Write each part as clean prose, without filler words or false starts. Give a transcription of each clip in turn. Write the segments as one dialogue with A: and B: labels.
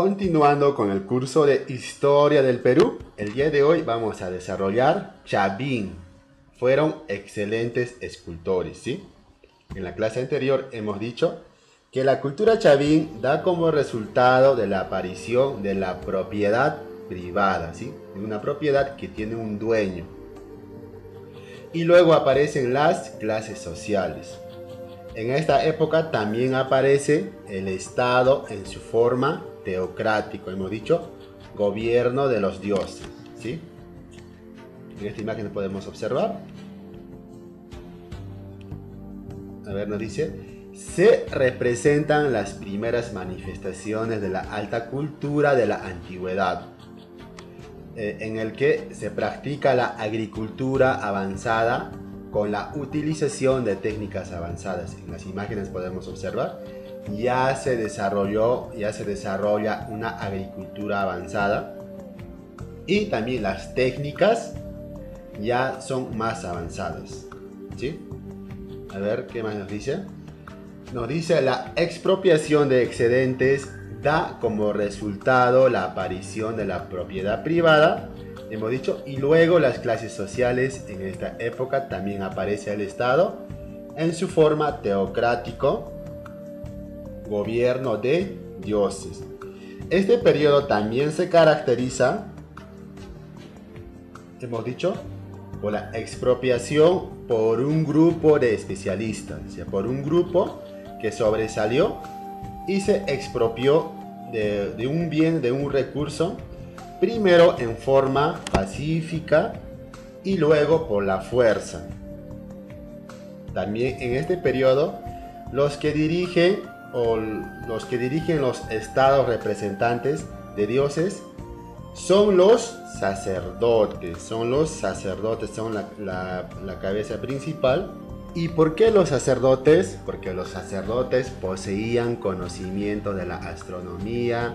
A: Continuando con el curso de Historia del Perú, el día de hoy vamos a desarrollar Chavín. Fueron excelentes escultores, ¿sí? En la clase anterior hemos dicho que la cultura Chavín da como resultado de la aparición de la propiedad privada, ¿sí? De una propiedad que tiene un dueño. Y luego aparecen las clases sociales. En esta época también aparece el Estado en su forma teocrático, hemos dicho, gobierno de los dioses, ¿sí? En esta imagen podemos observar. A ver, nos dice, se representan las primeras manifestaciones de la alta cultura de la antigüedad, en el que se practica la agricultura avanzada con la utilización de técnicas avanzadas. En las imágenes podemos observar, ya se desarrolla una agricultura avanzada y también las técnicas ya son más avanzadas, ¿sí? A ver, ¿qué más nos dice? Nos dice, la expropiación de excedentes da como resultado la aparición de la propiedad privada, hemos dicho, y luego las clases sociales. En esta época también aparece el Estado en su forma teocrático, gobierno de dioses. Este periodo también se caracteriza, hemos dicho, por la expropiación por un grupo de especialistas, o sea, por un grupo que sobresalió y se expropió de un bien, de un recurso, primero en forma pacífica y luego por la fuerza. También en este periodo, los que dirigen los estados representantes de dioses son los sacerdotes, son la cabeza principal. ¿Y por qué los sacerdotes? Porque los sacerdotes poseían conocimiento de la astronomía,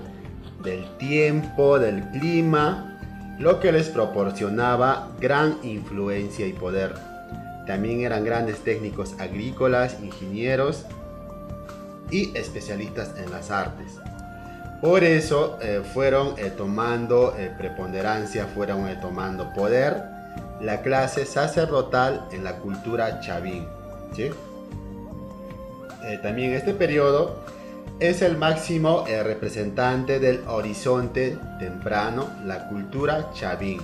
A: del tiempo, del clima, lo que les proporcionaba gran influencia y poder. También eran grandes técnicos agrícolas, ingenieros y especialistas en las artes. Por eso fueron tomando preponderancia, fueron tomando poder la clase sacerdotal en la cultura Chavín, ¿sí? También este periodo es el máximo representante del horizonte temprano, la cultura Chavín.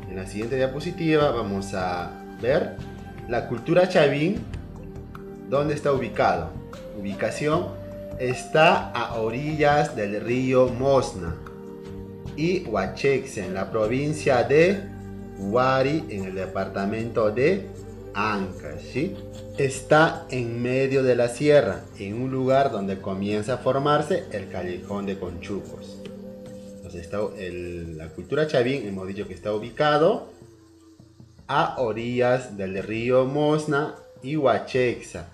A: En la siguiente diapositiva vamos a ver la cultura Chavín, dónde está ubicado. Ubicación: está a orillas del río Mosna y Huachexe, en la provincia de Huari, en el departamento de Ancash, ¿sí? Está en medio de la sierra, en un lugar donde comienza a formarse el callejón de Conchucos. Entonces la cultura Chavín, hemos dicho que está ubicado a orillas del río Mosna y Huachexa,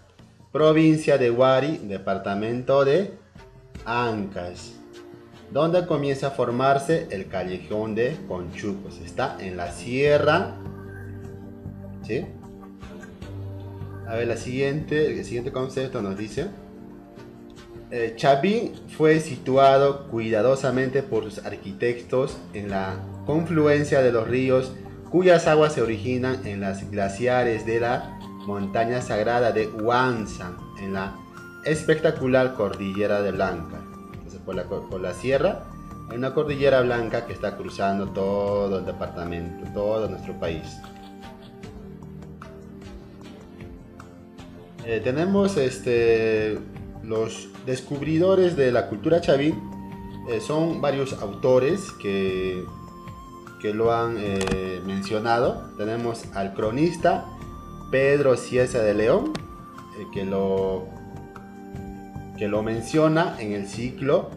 A: provincia de Huari, departamento de Ancash, donde comienza a formarse el callejón de Conchucos. Está en la sierra, ¿sí? A ver, el siguiente concepto nos dice, Chavín fue situado cuidadosamente por sus arquitectos en la confluencia de los ríos, cuyas aguas se originan en las glaciares de la montaña sagrada de Huangshan, en la espectacular cordillera de Blanca. Entonces, por la sierra hay una cordillera blanca que está cruzando todo el departamento, todo nuestro país. Tenemos los descubridores de la cultura Chavín. Son varios autores que lo han mencionado. Tenemos al cronista Pedro Cieza de León, que lo menciona en el siglo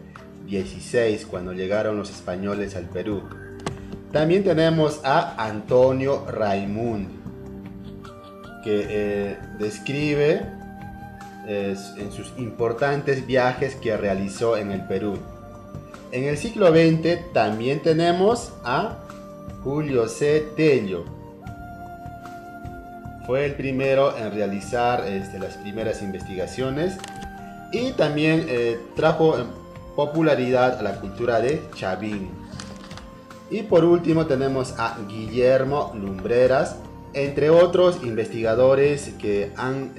A: XVI, cuando llegaron los españoles al Perú. También tenemos a Antonio Raimundi, que describe en sus importantes viajes que realizó en el Perú. En el siglo XX también tenemos a Julio C. Tello. Fue el primero en realizar las primeras investigaciones y también trajo popularidad a la cultura de Chavín. Y por último tenemos a Guillermo Lumbreras, entre otros investigadores que han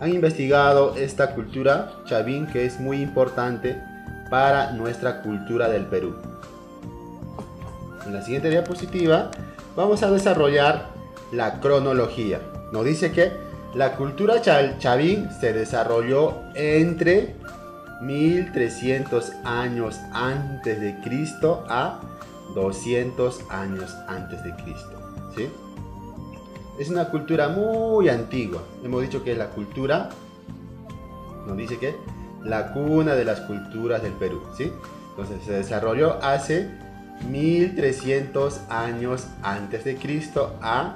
A: investigado esta cultura Chavín, que es muy importante para nuestra cultura del Perú. En la siguiente diapositiva vamos a desarrollar la cronología. Nos dice que la cultura Chavín se desarrolló entre 1300 años antes de Cristo a 200 años antes de Cristo, ¿sí? Es una cultura muy antigua. Hemos dicho que es la cultura, nos dice que la cuna de las culturas del Perú, ¿sí? Entonces se desarrolló hace 1300 años antes de Cristo a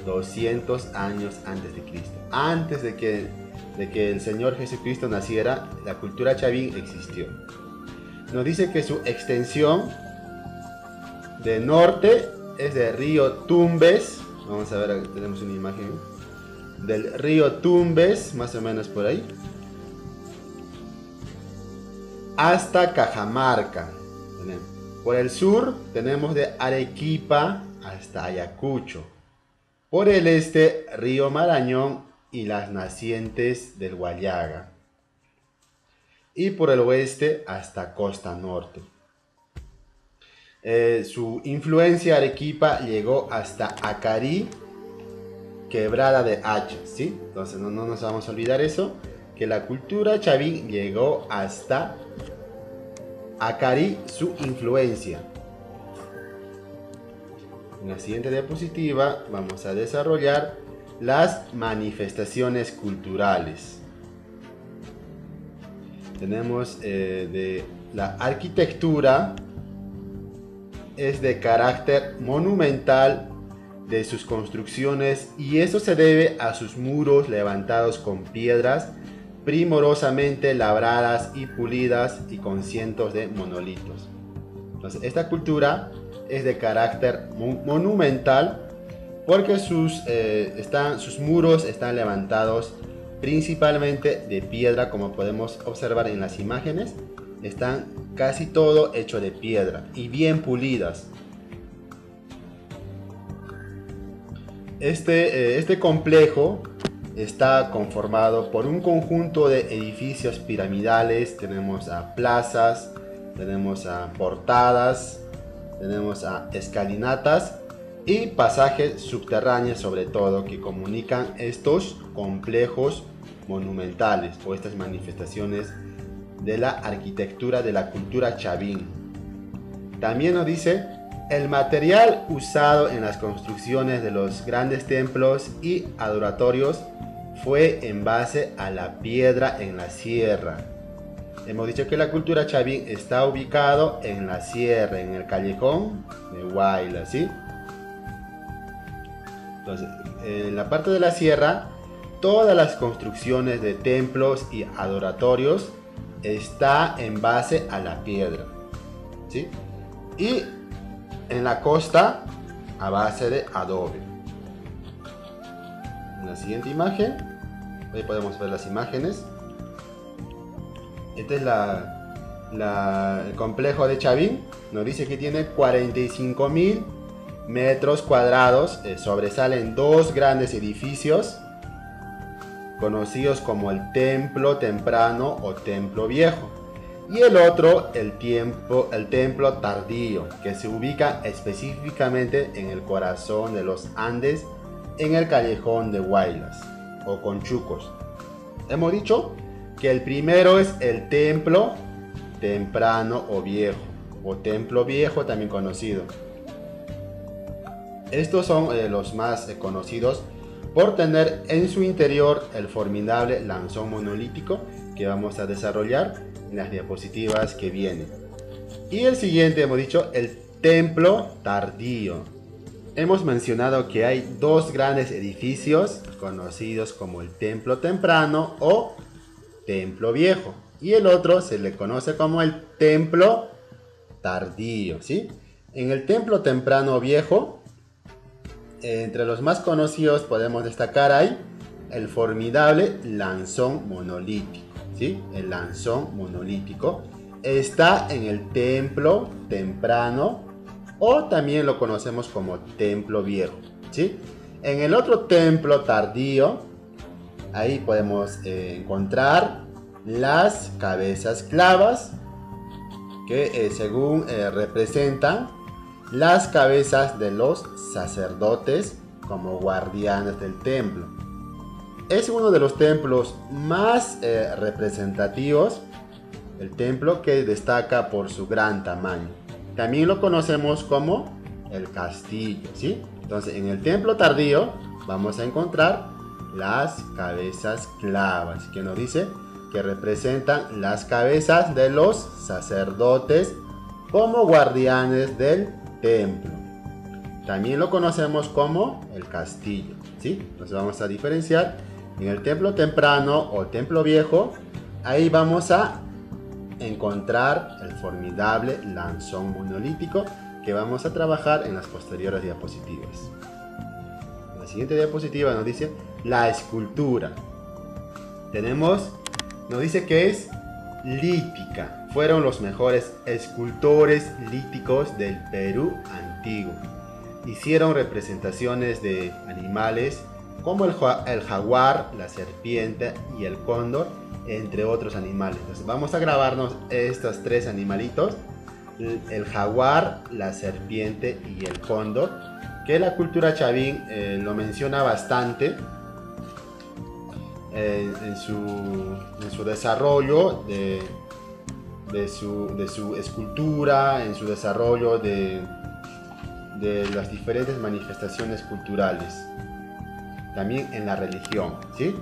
A: 200 años antes de Cristo. Antes de que el Señor Jesucristo naciera, la cultura Chavín existió. Nos dice que su extensión de norte es del río Tumbes. Vamos a ver, aquí tenemos una imagen del río Tumbes, más o menos por ahí, hasta Cajamarca. Por el sur tenemos de Arequipa hasta Ayacucho. Por el este, río Marañón y las nacientes del Huallaga. Y por el oeste hasta Costa Norte. Su influencia Arequipa llegó hasta Acarí, Quebrada de Hacha, ¿sí? Entonces no nos vamos a olvidar eso, que la cultura Chavín llegó hasta Acarí, su influencia. En la siguiente diapositiva vamos a desarrollar las manifestaciones culturales. Tenemos de la arquitectura. Es de carácter monumental de sus construcciones, y eso se debe a sus muros levantados con piedras primorosamente labradas y pulidas y con cientos de monolitos. Entonces, esta cultura es de carácter monumental porque sus muros están levantados principalmente de piedra, como podemos observar en las imágenes. Están casi todo hecho de piedra y bien pulidas. Este complejo está conformado por un conjunto de edificios piramidales. Tenemos a plazas, tenemos a portadas, tenemos a escalinatas y pasajes subterráneos, sobre todo, que comunican estos complejos monumentales o estas manifestaciones de la arquitectura de la cultura Chavín. También nos dice: el material usado en las construcciones de los grandes templos y adoratorios fue en base a la piedra en la sierra. Hemos dicho que la cultura Chavín está ubicado en la sierra, en el callejón de Huaylas, ¿sí? Entonces, en la parte de la sierra, todas las construcciones de templos y adoratorios está en base a la piedra, ¿sí? Y en la costa a base de adobe. En la siguiente imagen, ahí podemos ver las imágenes. Este es el complejo de Chavín. Nos dice que tiene 45.000 metros cuadrados. Sobresalen dos grandes edificios conocidos como el Templo Temprano o Templo Viejo, y el otro el Templo Tardío, que se ubica específicamente en el corazón de los Andes, en el callejón de Huaylas o Conchucos. Hemos dicho que el primero es el Templo Temprano o Viejo, o Templo Viejo también conocido. Estos son los más conocidos por tener en su interior el formidable lanzón monolítico que vamos a desarrollar en las diapositivas que vienen. Y el siguiente, hemos dicho, el Templo Tardío. Hemos mencionado que hay dos grandes edificios conocidos como el Templo Temprano o Templo Viejo, y el otro se le conoce como el Templo Tardío, ¿sí? En el Templo Temprano Viejo, entre los más conocidos podemos destacar ahí el formidable lanzón monolítico, ¿sí? El lanzón monolítico, está en el templo temprano o también lo conocemos como templo viejo, ¿sí? En el otro templo tardío, ahí podemos encontrar las cabezas clavas que según representan las cabezas de los sacerdotes como guardianes del templo. Es uno de los templos más representativos, el templo que destaca por su gran tamaño. También lo conocemos como el castillo, ¿sí? Entonces, en el templo tardío vamos a encontrar las cabezas clavas, que nos dice que representan las cabezas de los sacerdotes como guardianes del templo. También lo conocemos como el castillo, ¿sí? Entonces vamos a diferenciar. En el templo temprano o templo viejo, ahí vamos a encontrar el formidable lanzón monolítico que vamos a trabajar en las posteriores diapositivas. La siguiente diapositiva nos dice la escultura. Nos dice que es lítica. Fueron los mejores escultores líticos del Perú antiguo. Hicieron representaciones de animales como el jaguar, la serpiente y el cóndor, entre otros animales. Entonces vamos a grabarnos estos tres animalitos: el jaguar, la serpiente y el cóndor, que la cultura chavín lo menciona bastante en su desarrollo de su escultura, en su desarrollo de las diferentes manifestaciones culturales, también en la religión, ¿sí?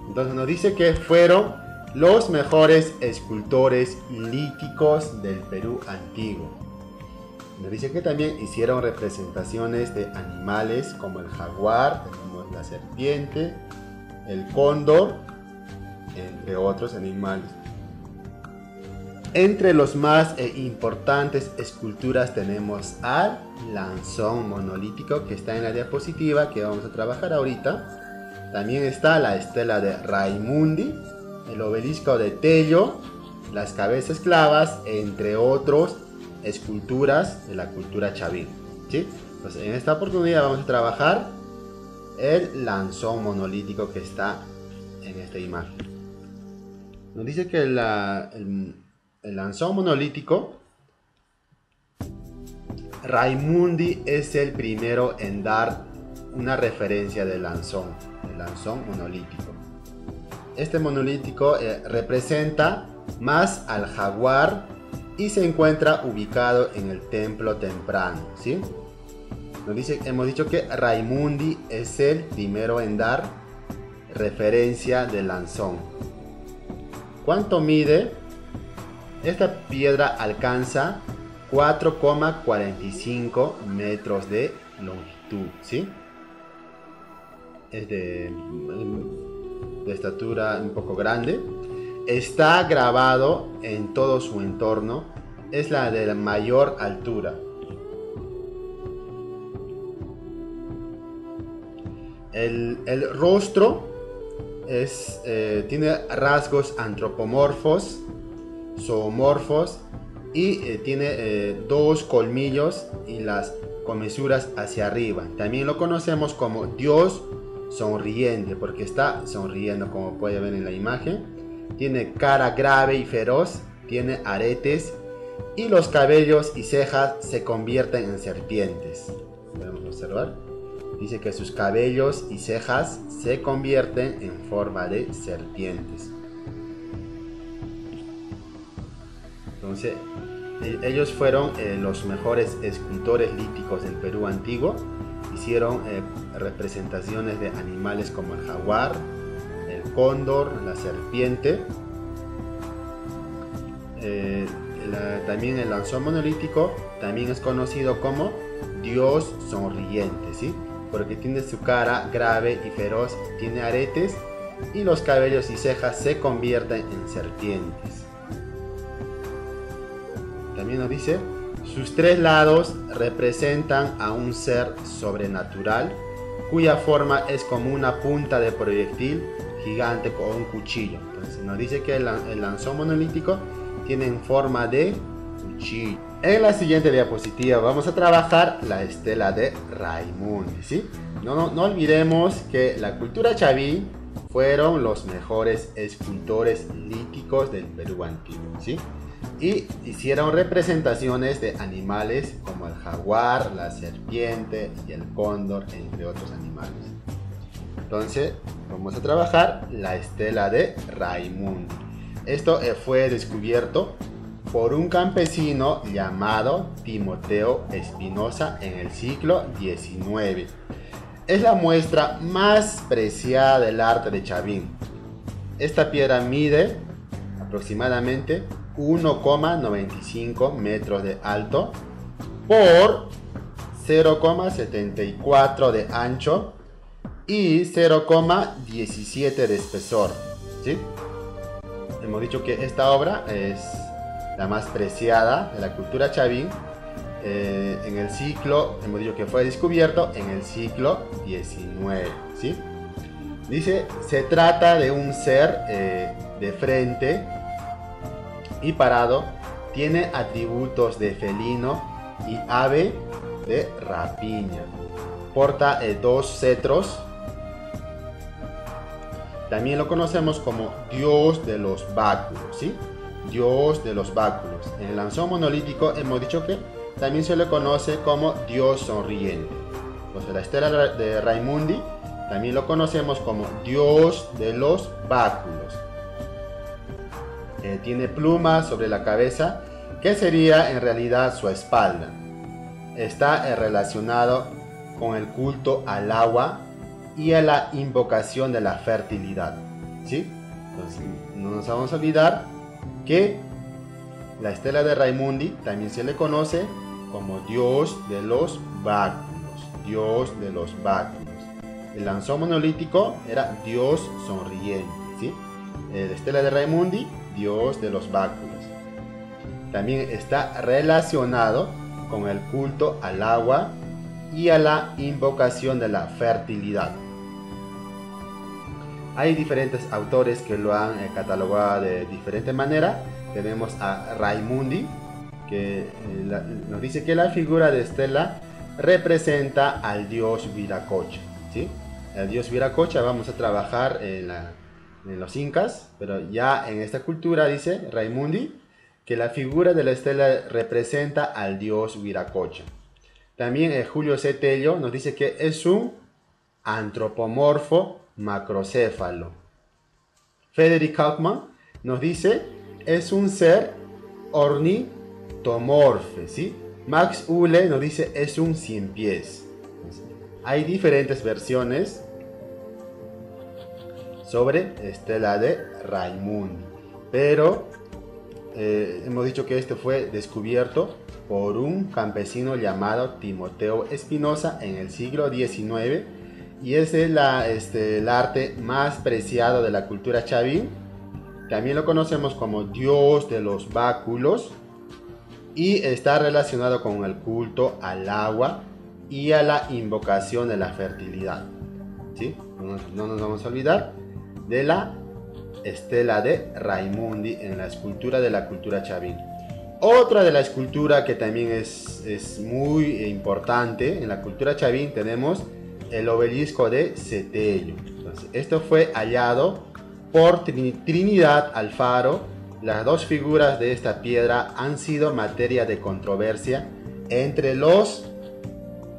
A: Entonces nos dice que fueron los mejores escultores líticos del Perú antiguo. Nos dice que también hicieron representaciones de animales como el jaguar, tenemos la serpiente, el cóndor, entre otros animales. Entre los más importantes esculturas tenemos al lanzón monolítico, que está en la diapositiva que vamos a trabajar ahorita. También está la estela de Raimundi, el obelisco de Tello, las cabezas clavas, entre otros esculturas de la cultura chavín, ¿sí? Entonces, en esta oportunidad vamos a trabajar el lanzón monolítico que está en esta imagen. Nos dice que el lanzón monolítico, Raimundi es el primero en dar una referencia del lanzón monolítico. Este monolítico representa más al jaguar y se encuentra ubicado en el templo temprano, ¿sí? Hemos dicho que Raimundi es el primero en dar referencia del lanzón. ¿Cuánto mide? Esta piedra alcanza 4,45 metros de longitud, ¿sí? Es de estatura un poco grande. Está grabado en todo su entorno. Es la de la mayor altura. El rostro tiene rasgos antropomorfos, zoomorfos, y tiene dos colmillos y las comisuras hacia arriba. También lo conocemos como Dios sonriente, porque está sonriendo, como puede ver en la imagen. Tiene cara grave y feroz, tiene aretes, y los cabellos y cejas se convierten en serpientes. Podemos observar. Dice que sus cabellos y cejas se convierten en forma de serpientes. Entonces, ellos fueron los mejores escultores líticos del Perú antiguo. Hicieron representaciones de animales como el jaguar, el cóndor, la serpiente. También el lanzón monolítico también es conocido como Dios sonriente, ¿sí? Porque tiene su cara grave y feroz, tiene aretes, y los cabellos y cejas se convierten en serpientes. También nos dice, sus tres lados representan a un ser sobrenatural, cuya forma es como una punta de proyectil gigante con un cuchillo. Entonces nos dice que el lanzón monolítico tienen forma de cuchillo. En la siguiente diapositiva vamos a trabajar la estela de Raimundi, ¿sí? No olvidemos que la cultura chavín fueron los mejores escultores líticos del Perú antiguo, ¿sí? Y hicieron representaciones de animales como el jaguar, la serpiente y el cóndor, entre otros animales. Entonces vamos a trabajar la estela de Raimundi. Esto fue descubierto por un campesino llamado Timoteo Espinosa en el siglo XIX. Es la muestra más preciada del arte de Chavín. Esta piedra mide aproximadamente 1,95 metros de alto por 0,74 de ancho y 0,17 de espesor, ¿sí? Hemos dicho que esta obra es la más preciada de la cultura chavín. En el siglo, hemos dicho que fue descubierto en el siglo XIX, ¿sí? Dice, se trata de un ser de frente y parado, tiene atributos de felino y ave de rapiña, porta dos cetros. También lo conocemos como Dios de los báculos, ¿sí? Dios de los báculos. En el lanzón monolítico hemos dicho que también se le conoce como Dios sonriente. Entonces la estela de Raimundi también lo conocemos como Dios de los báculos. Tiene plumas sobre la cabeza, que sería en realidad su espalda. Está relacionado con el culto al agua y a la invocación de la fertilidad, ¿sí? Entonces no nos vamos a olvidar que la estela de Raimundi también se le conoce como Dios de los báculos. Dios de los báculos. El lanzón monolítico era Dios sonriente, ¿sí? La estela de Raimundi, Dios de los báculos. También está relacionado con el culto al agua y a la invocación de la fertilidad. Hay diferentes autores que lo han catalogado de diferente manera. Tenemos a Raimundi, que nos dice que la figura de estela representa al dios Viracocha, ¿sí? El dios Viracocha vamos a trabajar en los incas, pero ya en esta cultura dice Raimundi que la figura de la estela representa al dios Viracocha. También Julio C. Tello nos dice que es un antropomorfo macrocéfalo. Frederick Kaufman nos dice es un ser ornitomorfe, ¿sí? Max Uhle nos dice es un cien pies. Hay diferentes versiones sobre estela de Raimundi, pero hemos dicho que este fue descubierto por un campesino llamado Timoteo Espinosa en el siglo XIX y es el arte más preciado de la cultura chavín. También lo conocemos como Dios de los báculos y está relacionado con el culto al agua y a la invocación de la fertilidad, ¿sí? No nos vamos a olvidar de la estela de Raimundi en la escultura de la cultura chavín. Otra de la escultura que también es muy importante en la cultura chavín tenemos el obelisco de Cetello. Entonces, esto fue hallado por Trinidad Alfaro. Las dos figuras de esta piedra han sido materia de controversia entre los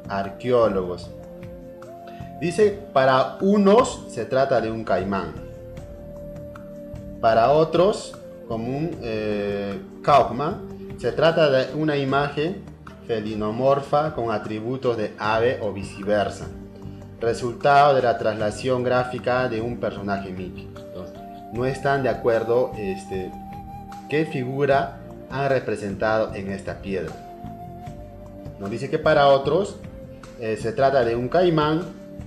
A: arqueólogos. Dice, para unos se trata de un caimán, para otros, como un Kaufman, se trata de una imagen felinomorfa con atributos de ave o viceversa, resultado de la traslación gráfica de un personaje mítico. Entonces, no están de acuerdo qué figura han representado en esta piedra. Nos dice que para otros se trata de un caimán,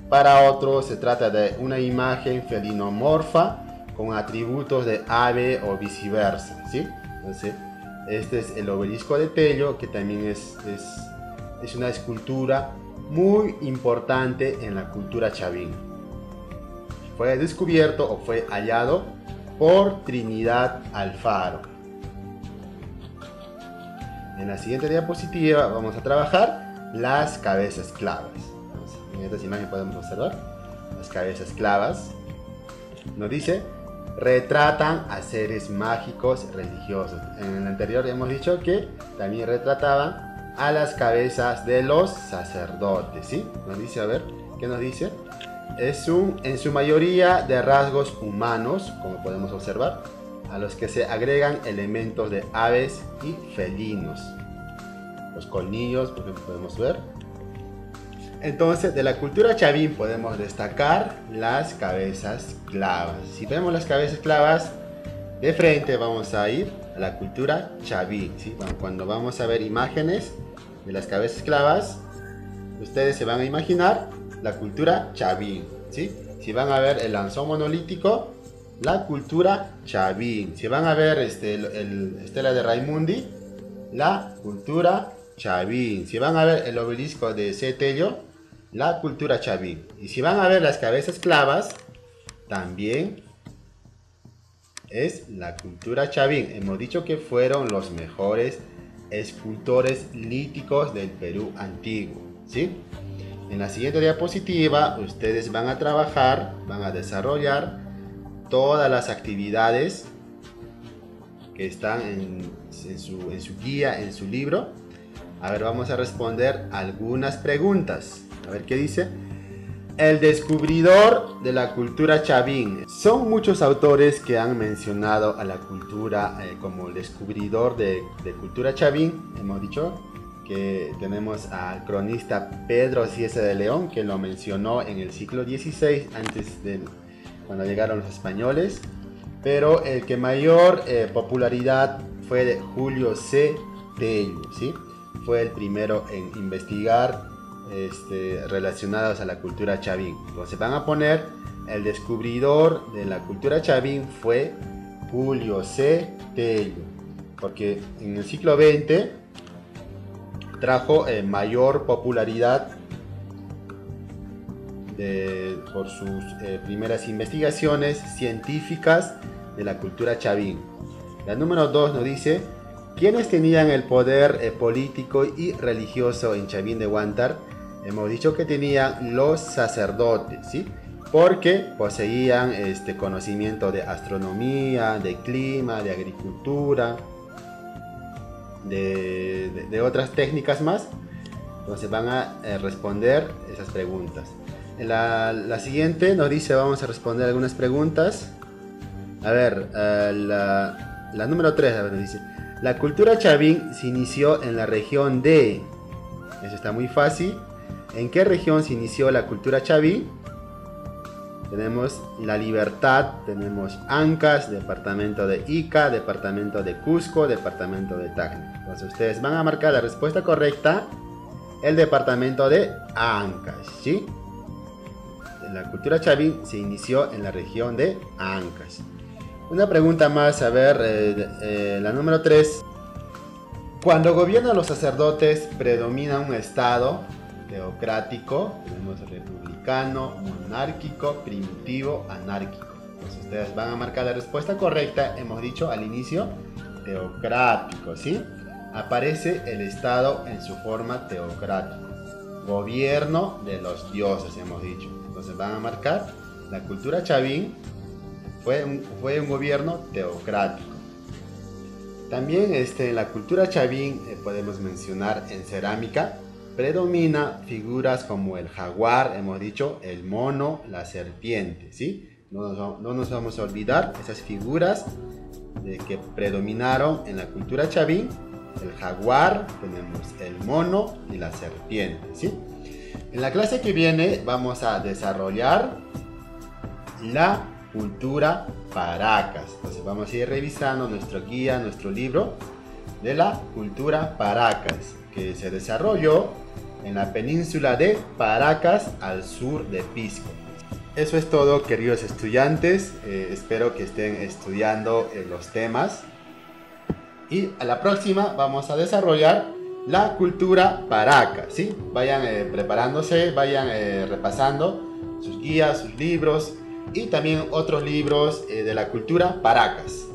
A: para otros se trata de una imagen felinomorfa con atributos de ave o viceversa, ¿sí? Entonces, este es el obelisco de Tello, que también es una escultura muy importante en la cultura chavín. Fue descubierto o fue hallado por Trinidad Alfaro. En la siguiente diapositiva vamos a trabajar las cabezas clavas. En esta imagen podemos observar las cabezas clavas. Nos dice, retratan a seres mágicos religiosos. En el anterior hemos dicho que también retrataban a las cabezas de los sacerdotes, ¿sí? Nos dice, a ver, ¿qué nos dice? En su mayoría de rasgos humanos, como podemos observar, a los que se agregan elementos de aves y felinos. Los colmillos, por ejemplo, podemos ver. Entonces, de la cultura chavín podemos destacar las cabezas clavas. Si vemos las cabezas clavas, de frente vamos a ir a la cultura chavín, ¿sí? Cuando vamos a ver imágenes de las cabezas clavas, ustedes se van a imaginar la cultura chavín, ¿sí? Si van a ver el lanzón monolítico, la cultura chavín. Si van a ver el Estela de Raimundi, la cultura chavín. Si van a ver el obelisco de Cetello, la cultura chavín. Y si van a ver las cabezas clavas, también es la cultura chavín. Hemos dicho que fueron los mejores escultores líticos del Perú antiguo, ¿sí? En la siguiente diapositiva ustedes van a trabajar, van a desarrollar todas las actividades que están en su guía, en su libro. A ver, vamos a responder algunas preguntas. A ver qué dice. El descubridor de la cultura chavín. Son muchos autores que han mencionado a la cultura como el descubridor de cultura chavín. Hemos dicho que tenemos al cronista Pedro Cieza de León, que lo mencionó en el siglo XVI, antes de cuando llegaron los españoles. Pero el que mayor popularidad fue de Julio C. Tello, ¿sí? Fue el primero en investigar relacionados a la cultura chavín. Entonces van a poner el descubridor de la cultura chavín fue Julio C. Tello, porque en el siglo XX trajo mayor popularidad por sus primeras investigaciones científicas de la cultura chavín. La número 2 nos dice: ¿quiénes tenían el poder político y religioso en Chavín de Huántar? Hemos dicho que tenían los sacerdotes, ¿sí? Porque poseían conocimiento de astronomía, de clima, de agricultura, de otras técnicas más. Entonces van a responder esas preguntas. La siguiente nos dice, vamos a responder algunas preguntas. A ver, la número 3, a ver, nos dice: la cultura chavín se inició en la región de... Eso está muy fácil. ¿En qué región se inició la cultura chavín? Tenemos La Libertad, tenemos Ancash, departamento de Ica, departamento de Cusco, departamento de Tacna. Entonces ustedes van a marcar la respuesta correcta, el departamento de Ancash, ¿sí? La cultura chavín se inició en la región de Ancash. Una pregunta más, a ver, la número 3. Cuando gobiernan los sacerdotes, predomina un estado teocrático, tenemos republicano, monárquico, primitivo, anárquico. Entonces ustedes van a marcar la respuesta correcta, hemos dicho al inicio, teocrático, ¿sí? Aparece el estado en su forma teocrático. Gobierno de los dioses, hemos dicho. Entonces van a marcar, la cultura chavín fue un gobierno teocrático. También en la cultura chavín podemos mencionar en cerámica, predomina figuras como el jaguar, hemos dicho, el mono, la serpiente, ¿sí? No nos vamos a olvidar esas figuras que predominaron en la cultura chavín. El jaguar, tenemos el mono y la serpiente, ¿sí? En la clase que viene vamos a desarrollar la cultura Paracas. Entonces vamos a ir revisando nuestro guía, nuestro libro de la cultura Paracas, que se desarrolló en la península de Paracas al sur de Pisco. Eso es todo, queridos estudiantes. Espero que estén estudiando los temas. Y a la próxima vamos a desarrollar la cultura Paracas, ¿sí? Vayan preparándose, vayan repasando sus guías, sus libros y también otros libros de la cultura Paracas.